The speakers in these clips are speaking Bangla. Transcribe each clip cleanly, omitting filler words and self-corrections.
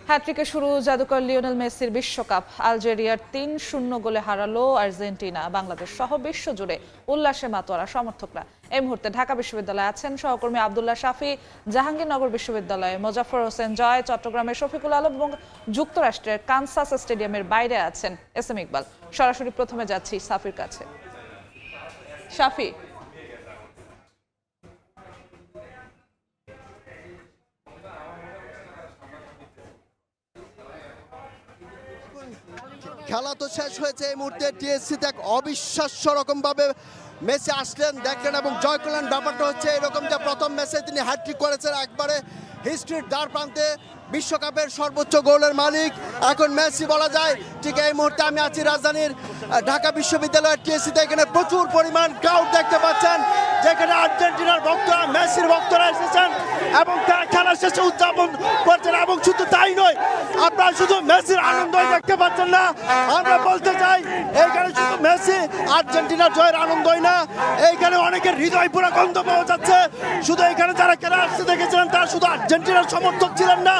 হ্যাট্রিকে শুরু জাদুকর লিওনেল মেসির বিশ্বকাপ। আলজেরিয়ার ৩-০ গোলে হারালো আর্জেন্টিনা। বাংলাদেশ সহ বিশ্বজুড়ে উল্লাসে মাতোয়ারা সমর্থকরা। এই মুহূর্তে ঢাকা বিশ্ববিদ্যালয়ে আছেন সহকর্মী আব্দুল্লাহ শাফি, জাহাঙ্গীরনগর বিশ্ববিদ্যালয়ে মোজাফফর হোসেন জয়, চট্টগ্রামের শফিকুল আলম এবং যুক্তরাষ্ট্রের কানসাস স্টেডিয়ামের বাইরে আছেন এস এম ইকবাল। সরাসরি প্রথমে যাচ্ছি সাফির কাছে। শাফি, খেলা তো শেষ হয়েছে এই মুহূর্তে। টিএসসিতে এক অবিশ্বাস্য রকম ভাবে মেসি আসলেন, দেখলেন এবং জয় করলেন। ব্যাপারটা হচ্ছে এরকম যে প্রথম ম্যাচে তিনি হ্যাট্রিক করেছেন, একবারে হিস্ট্রির দ্বার প্রান্তে, বিশ্বকাপের সর্বোচ্চ গোলের মালিক এখন মেসি বলা যায়। ঠিক এই মুহূর্তে আমি আছি রাজধানীর ঢাকা বিশ্ববিদ্যালয়ের টিএসসিতে। এখানে প্রচুর পরিমাণ ক্রাউড দেখতে পাচ্ছেন, যেখানে আর্জেন্টিনার ভক্তরা, মেসির ভক্তরা এসেছেন এবং তারা খেলা শেষে উদযাপন করছেন। এবং শুধু তাই নয়, আপনারা শুধু মেসির আনন্দই দেখতে পাচ্ছেন না, আমরা বলতে চাই এইখানে শুধু মেসি আর্জেন্টিনার জয়ের আনন্দই না, এইখানে অনেকের হৃদয় পুরো গন্ধ পাওয়া যাচ্ছে। শুধু এখানে যারা খেলা আসতে দেখেছিলেন তারা শুধু আর্জেন্টিনার সমর্থক ছিলেন না,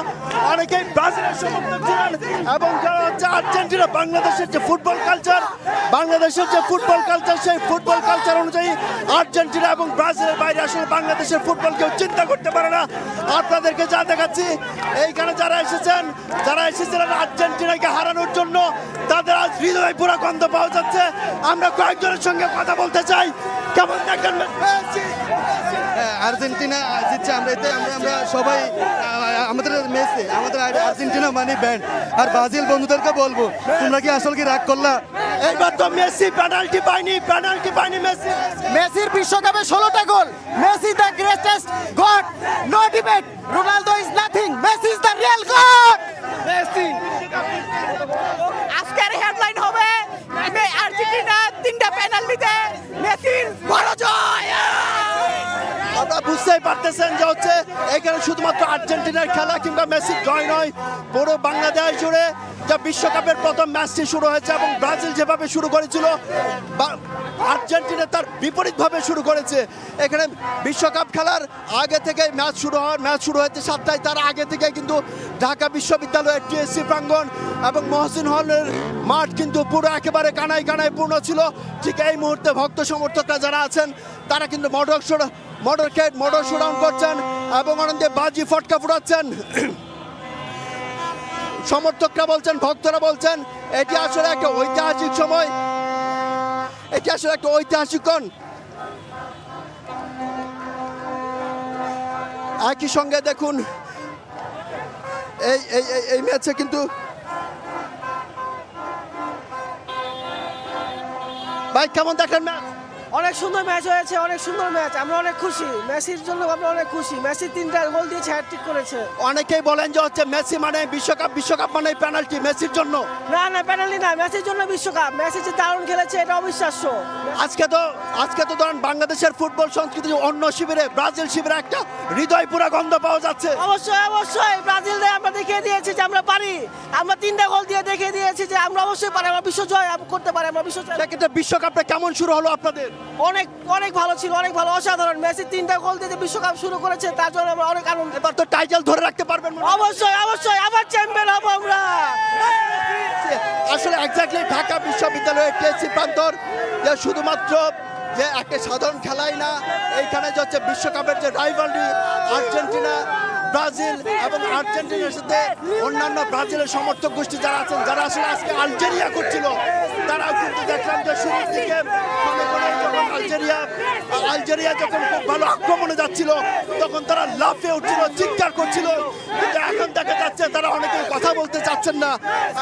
অনেকেই ব্রাজিলের সমর্থক ছিলেন। এবং যারা হচ্ছে আর্জেন্টিনা, বাংলাদেশের যে ফুটবল কালচার, সেই ফুটবল কালচার অনুযায়ী আর্জেন্টিনা এবং ব্রাজিলের বাইরে আসলে বাংলাদেশের ফুটবল কেউ চিন্তা করতে পারে না। আপনাদেরকে যা দেখাচ্ছি, এইখানে যারা এসেছিলেন আর্জেন্টিনাকে হারানোর জন্য, তাদের আজ হৃদয় পুরো গন্ধ পাওয়া যাচ্ছে। আমরা কয়েকজনের সঙ্গে কথা বলতে চাই। কেমন দেখেন আর্জেন্টিনা জিতছে, আমরা সবাই আমাদের মেসি, আমাদের আর্জেন্টিনা মানে ব্যান্ড। আর ব্রাজিল বন্ধুদেরকে বলবো, তোমরা কি আসল কি রাগ করলা? এইবার তো মেসি পেনাল্টি পায়নি মেসির বিশ্বকাপে 16টা গোল। Messi the greatest god, no debate. Ronaldo is nothing, Messi is the real god. Messi আজকের হেডলাইন হবে আর্জেন্টিনা 3টা পেনাল্টিতে মেসির বড় জয়। আপনারা বুঝতেই পারতেছেন যে হচ্ছে এখানে শুধুমাত্র আর্জেন্টিনার খেলা কিংবা মেসির জয় নয়, পুরো বাংলাদেশ জুড়ে যা বিশ্বকাপের প্রথম ম্যাচটি শুরু হয়েছে এবং ব্রাজিল যেভাবে শুরু করেছিল, আর্জেন্টিনা তার বিপরীতভাবে শুরু করেছে। এখানে বিশ্বকাপ খেলার আগে থেকে ম্যাচ শুরু হয়েছে 7টায়। তার আগে থেকে কিন্তু ঢাকা বিশ্ববিদ্যালয়ের টিএসসি প্রাঙ্গণ এবং মহসিন হলের মাঠ কিন্তু পুরো একেবারে কানায় পূর্ণ ছিল। ঠিক এই মুহূর্তে ভক্ত সমর্থকরা যারা আছেন তারা কিন্তু মোটর শোডাউন করছেন এবং আনন্দে বাজি ফটকা ফুটাচ্ছেন। সমর্থকরা বলছেন, ভক্তরা বলছেন, এটি আসলে একটা ঐতিহাসিক সময়, এটি আসলে একটা ঐতিহাসিক ক্ষণ। একই সঙ্গে দেখুন এই ম্যাচে কিন্তু ভাই কেমন দেখেন ম্যাচ? অনেক সুন্দর ম্যাচ হয়েছে, অনেক সুন্দর ম্যাচ। আমরা অনেক খুশি, মেসির জন্য আমরা অনেক খুশি। মেসি 3টা গোল দিয়েছে, হ্যাটট্রিক করেছে। অনেকেই বলেন যে হচ্ছে মেসি মানে বিশ্বকাপ মানে পেনাল্টি মেসির জন্য। না পেনাল্টি না, মেসির জন্য বিশ্বকাপ। মেসি যে দারুণ খেলেছে, এটা অবিশ্বাস্য। আজকে তো ধরেন বাংলাদেশের ফুটবল সংস্কৃতি অন্য শিবিরে, ব্রাজিল শিবিরে একটা হৃদয় পুরা গন্ধ পাওয়া যাচ্ছে। অবশ্যই ব্রাজিলদের আমরা দেখিয়ে দিয়েছি যে আমরা পারি। আমরা 3টা গোল দিয়ে দেখিয়ে দিয়েছি যে আমরা অবশ্যই পারি, আমরা বিশ্ব জয় করতে পারি, আমরা বিশ্ব জয়। সেক্ষেত্রে বিশ্বকাপটা কেমন শুরু হলো আপনাদের? অনেক ভালো ছিল, অনেক ভালো, অসাধারণ। মেসি 3টা গোল দিয়ে বিশ্বকাপ শুরু করেছে, তার জন্য আমরা অনেক আনন্দ। এবার তো টাইটেল ধরে রাখতে পারবেন? অবশ্যই আবার চ্যাম্পিয়ন হবো আমরা। আসলে এক্স্যাক্টলি ঢাকা বিশ্ববিদ্যালয়ের টিএসসি প্রান্তর যে শুধুমাত্র যে একটা সাধারণ খেলাই না, এইখানে যে হচ্ছে বিশ্বকাপের যে রাইভালরি আর্জেন্টিনা, ব্রাজিল এবং আর্জেন্টিনার সাথে অন্যান্য ব্রাজিলের সমর্থক গোষ্ঠী যারা আছেন, যারা আসলে আজকে আলজেরিয়া করছিল, তারাও কিন্তু দেখলাম যে শুরুর দিকে যখন আলজেরিয়া যখন খুব ভালো আক্রমণে যাচ্ছিল তখন তারা লাফিয়ে উঠছিল, চিৎকার করছিল। কিন্তু এখন দেখা যাচ্ছে তারা অনেকে কথা বলতে চাচ্ছেন না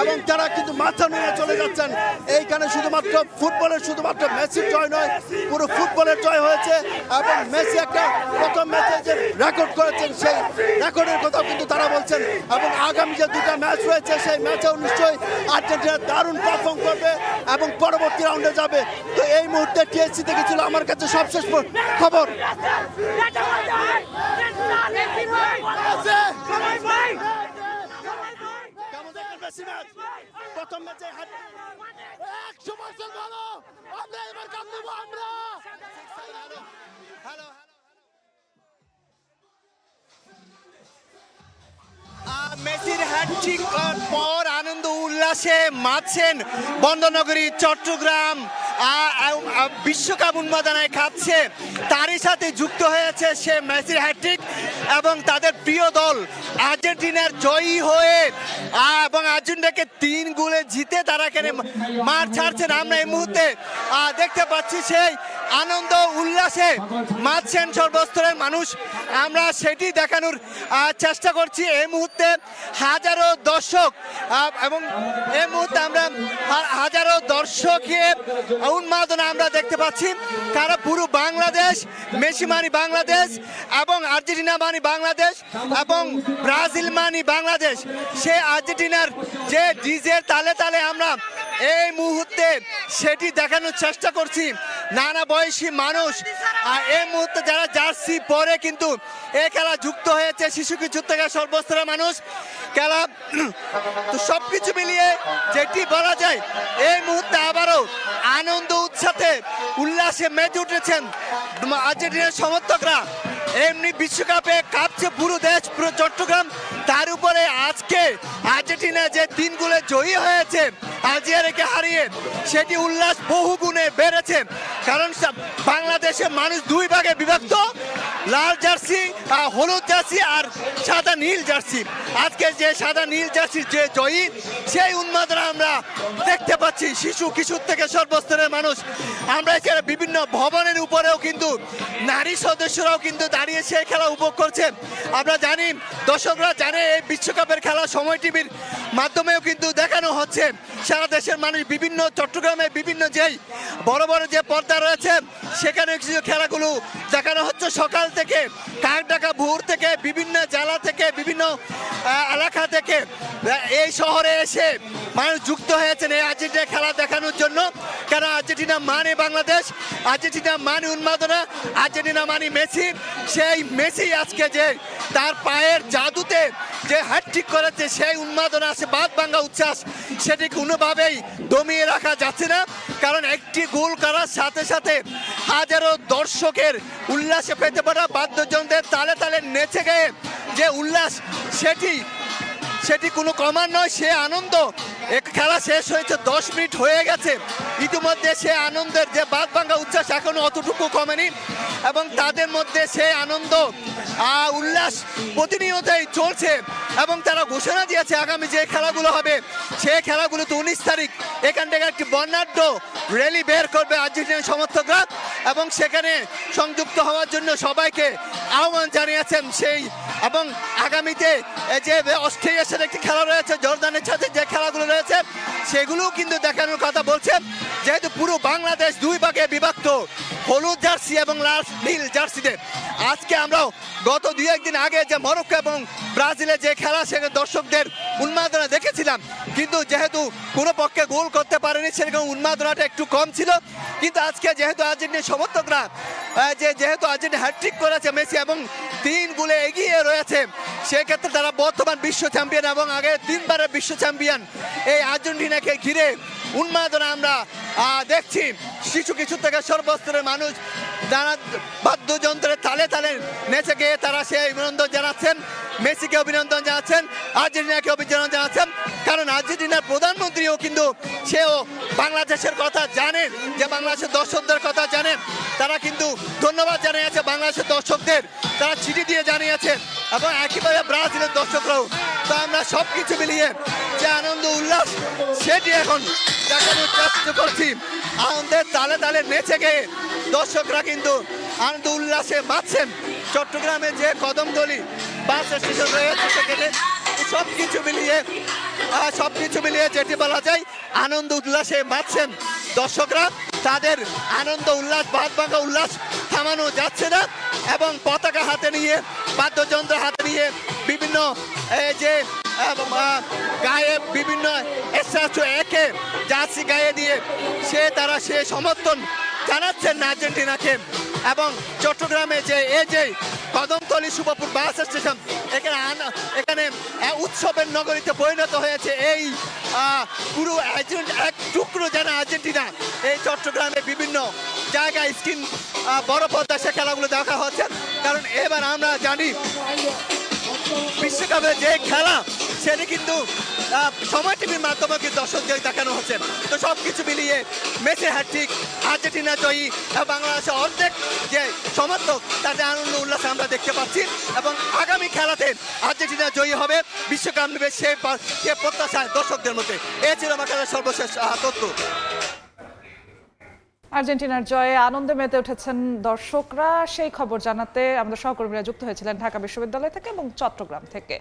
এবং তারা কিন্তু মাথা নিয়ে চলে যাচ্ছেন। এইখানে শুধুমাত্র মেসির জয় নয়, পুরো ফুটবলের জয় হয়েছে এবং মেসি একটা প্রথম ম্যাচে যে রেকর্ড করেছেন সেই রেকর্ডের কথা কিন্তু তারা বলছেন। এবং আগামী যে 2টা ম্যাচ রয়েছে সেই ম্যাচেও নিশ্চয়ই আর্জেন্টিনা দারুণ পারফর্ম করবে এবং পরবর্তী রাউন্ডে যাবে। তো এই মুহূর্তে টিএসসি থেকে ছিল আমার কাছে সবশেষ খবর। প্রথম ম্যাচে 100% ভালো, আমরা এবার কাপ নেব আমরা। হ্যালো মেসির হ্যাটট্রিক পর আনন্দ উল্লাসে মাতছেন বন্দরনগরী চট্টগ্রাম। বিশ্বকাপ উন্মাদনায় খাচ্ছে, তারই সাথে যুক্ত হয়েছে সে মেসির হ্যাটট্রিক এবং তাদের প্রিয় দল আর্জেন্টিনার জয়ী হয়ে এবং আর্জেন্টিনাকে 3 গোলে জিতে তারা এখানে মাঠ ছাড়ছেন। আমরা এই মুহূর্তে দেখতে পাচ্ছি সেই আনন্দ উল্লাসে মাতছেন সর্বস্তরের মানুষ। আমরা সেটি দেখানোর চেষ্টা করছি। এই মুহূর্তে হাজারো দর্শক এবং এই মুহূর্তে আমরা হাজারো দর্শকের উন্মাদনা আমরা দেখতে পাচ্ছি। কারণ পুরো বাংলাদেশ, মেসি মানি বাংলাদেশ এবং আর্জেন্টিনা মানি বাংলাদেশ এবং ব্রাজিল মানি বাংলাদেশ। সে আর্জেন্টিনার যে ডিজের তালে তালে আমরা এই মুহূর্তে সেটি দেখানোর চেষ্টা করছি। নানা বয়সী মানুষ এই মুহূর্তে যারা জার্সি পরে কিন্তু এই খেলা যুক্ত হয়েছে, শিশু কিশোর থেকে সর্বস্তরের মানুষ খেলা। তো সবকিছু মিলিয়ে যেটি বলা যায় এই মুহূর্তে আবারও আনন্দ উৎসাহে উল্লাসে মেতে উঠেছেন আর্জেন্টিনার সমর্থকরা। এমনি বিশ্বকাপে কাঁপছে পুরো দেশ, পুরো চট্টগ্রাম। তার উপরে আজকে আর্জেন্টিনা যে 3 গোলে জয়ী হয়েছে আলজেরিয়াকে হারিয়ে, সেটি উল্লাস বহু গুণে বেড়েছে। কারণ বাংলাদেশের মানুষ 2 ভাগে বিভক্ত, লাল জার্সি, হলুদ জার্সি আর সাদা নীল জার্সি। আজকে যে সাদা নীল জার্সির যে জয়ী, সেই উন্মাদনা আমরা দেখতে পাচ্ছি শিশু কিশোর থেকে সর্বস্তরের মানুষ। আমরা এখানে বিভিন্ন ভবনের উপরেও কিন্তু নারী সদস্যরাও কিন্তু দাঁড়িয়ে সেই খেলা উপভোগ করছে। আমরা জানি, দর্শকরা জানে, এই বিশ্বকাপের খেলা সময় টিভির মাধ্যমেও কিন্তু দেখানো হচ্ছে। সারা দেশের মানুষ বিভিন্ন চট্টগ্রামে বিভিন্ন যেই বড় বড় যে পর্দা রয়েছে সেখানে কিছু খেলাগুলো দেখানো হচ্ছে সকাল থেকে। কাকডাকা ভোর থেকে বিভিন্ন জেলা থেকে বিভিন্ন এলাকা থেকে এই শহরে এসে মানুষ যুক্ত হয়েছেন এই আর্জেন্টিনা খেলা দেখানোর জন্য। কারণ আর্জেন্টিনা মানে বাংলাদেশ, আর্জেন্টিনা মানে উন্মাদনা, আর্জেন্টিনা মানে মেসি। সেই মেসি আজকে যে তার পায়ের জাদুতে যে হ্যাটট্রিক করেছে, সেই উন্মাদনা আছে, বাদ ভাঙা উচ্ছ্বাস, সেটি কোনোভাবেই দমিয়ে রাখা যাচ্ছে না। কারণ একটি গোল করার সাথে সাথে হাজারো দর্শকের উল্লাসে পেতে পারা, বাদ্যযন্ত্রের তালে তালে নেচে গিয়ে যে উল্লাস, সেটি কোনো কমার নয়। সে আনন্দ, এক খেলা শেষ হয়েছে, 10 মিনিট হয়ে গেছে, ইতিমধ্যে সে আনন্দের যে বাদ ভাঙা উচ্ছ্বাস এখনো অতটুকু কমেনি এবং তাদের মধ্যে সে আনন্দ উল্লাস প্রতিনিয়তই চলছে। এবং তারা ঘোষণা দিয়েছে আগামী যে খেলাগুলো হবে সেই খেলাগুলোতে 19 তারিখ এখান থেকে একটি বর্ণাঢ্য র্যালি বের করবে আর্জেন্টিনার সমর্থকরা এবং সেখানে সংযুক্ত হওয়ার জন্য সবাইকে আহ্বান জানিয়েছেন। সেই এবং আগামীতে যে অস্ট্রেলিয়ার সাথে একটি খেলা রয়েছে, জর্দানের সাথে যে খেলাগুলো রয়েছে সেগুলোও কিন্তু দেখানোর কথা বলছেন। যেহেতু পুরো বাংলাদেশ 2 ভাগে বিভক্ত, হলুদ জার্সি এবং লাল নীল জার্সিতে। আজকে আমরাও গত 2-1 দিন আগে যে মরক্কো এবং ব্রাজিলের যে খেলা, সেখানে দর্শকদের উন্মাদনা দেখেছিলাম, কিন্তু যেহেতু কোনো পক্ষে গোল করতে পারেনি সেরকম উন্মাদনাটা একটু কম ছিল। কিন্তু আজকে যেহেতু আর্জেন্টিনার সমর্থকরা যেহেতু আর্জেন্টিনা হ্যাটট্রিক করেছে মেসি এবং 3 গোলে এগিয়ে রয়েছে, সেক্ষেত্রে তারা বর্তমান বিশ্ব চ্যাম্পিয়ন এবং আগে 3 বারের বিশ্ব চ্যাম্পিয়ন এই আর্জেন্টিনাকে ঘিরে উন্মাদনা আমরা দেখছি। শিশু কিশোর থেকে সর্বস্তরের মানুষ নানা বাদ্যযন্ত্রের তালে তালে নেচে গিয়ে তারা সেই অভিনন্দন জানাচ্ছেন, মেসিকে অভিনন্দন জানাচ্ছেন, আর্জেন্টিনাকে অভিনন্দন জানাচ্ছেন। কারণ আর্জেন্টিনার প্রধানমন্ত্রীও কিন্তু সেও বাংলাদেশের কথা জানেন, যে বাংলাদেশের দর্শকদের কথা জানেন। তারা কিন্তু ধন্যবাদ জানিয়েছে বাংলাদেশের দর্শকদের, তারা চিঠি দিয়ে জানিয়েছে এবং একইভাবে ব্রাজিলের দর্শকরাও। তো আমরা সব কিছু মিলিয়ে যে আনন্দ উল্লাস সেটি এখন দেখানোর চেষ্টা করছি। আনন্দের তালে তালে নেচে গিয়ে দর্শকরা কিন্তু আনন্দ উল্লাসে মাতছেন। চট্টগ্রামে যে কদমতলী বাস স্টেশন রয়েছে সেখানে সব কিছু মিলিয়ে যেটি বলা যায় আনন্দ উল্লাসে মাতছেন দর্শকরা। তাদের আনন্দ উল্লাস, বাদ ভাঙা উল্লাস থামানো যাচ্ছে না এবং পতাকা হাতে নিয়ে, বাদ্যযন্ত্র হাতে নিয়ে, বিভিন্ন যে গায়ে বিভিন্ন একে জার্সি গায়ে দিয়ে তারা সে সমর্থন জানাচ্ছেন আর্জেন্টিনাকে। এবং চট্টগ্রামে যে কদমতলী শুভপুর বাস স্টেশন, এখানে উৎসবের নগরীতে পরিণত হয়েছে। এই পুরো এক টুকরো যেন আর্জেন্টিনা এই চট্টগ্রামে বিভিন্ন জায়গায় স্ক্রিন বড় পর্দা সে খেলাগুলো দেখা হচ্ছে। কারণ এবার আমরা জানি বিশ্বকাপের যে খেলা সেটি কিন্তু সময় টিভির মাধ্যমে কিন্তু দর্শকদের দেখানো হচ্ছে। তো সবকিছু মিলিয়ে মেসি হ্যাটট্রিক, আর্জেন্টিনা জয়ী, বাংলাদেশের অর্ধেক যে সমর্থক তাদের আনন্দ উল্লাস আমরা দেখতে পাচ্ছি এবং আগামী খেলাতে আর্জেন্টিনা জয়ী হবে, বিশ্বকাপ নেবে সে প্রত্যাশায় দর্শকদের মধ্যে। এ ছিল আমার কাছে সর্বশেষ তথ্য। আর্জেন্টিনার জয়ে আনন্দে মেতে উঠেছেন দর্শকরা, সেই খবর জানাতে আমাদের সহকর্মীরা যুক্ত হয়েছিলেন ঢাকা বিশ্ববিদ্যালয় থেকে এবং চট্টগ্রাম থেকে।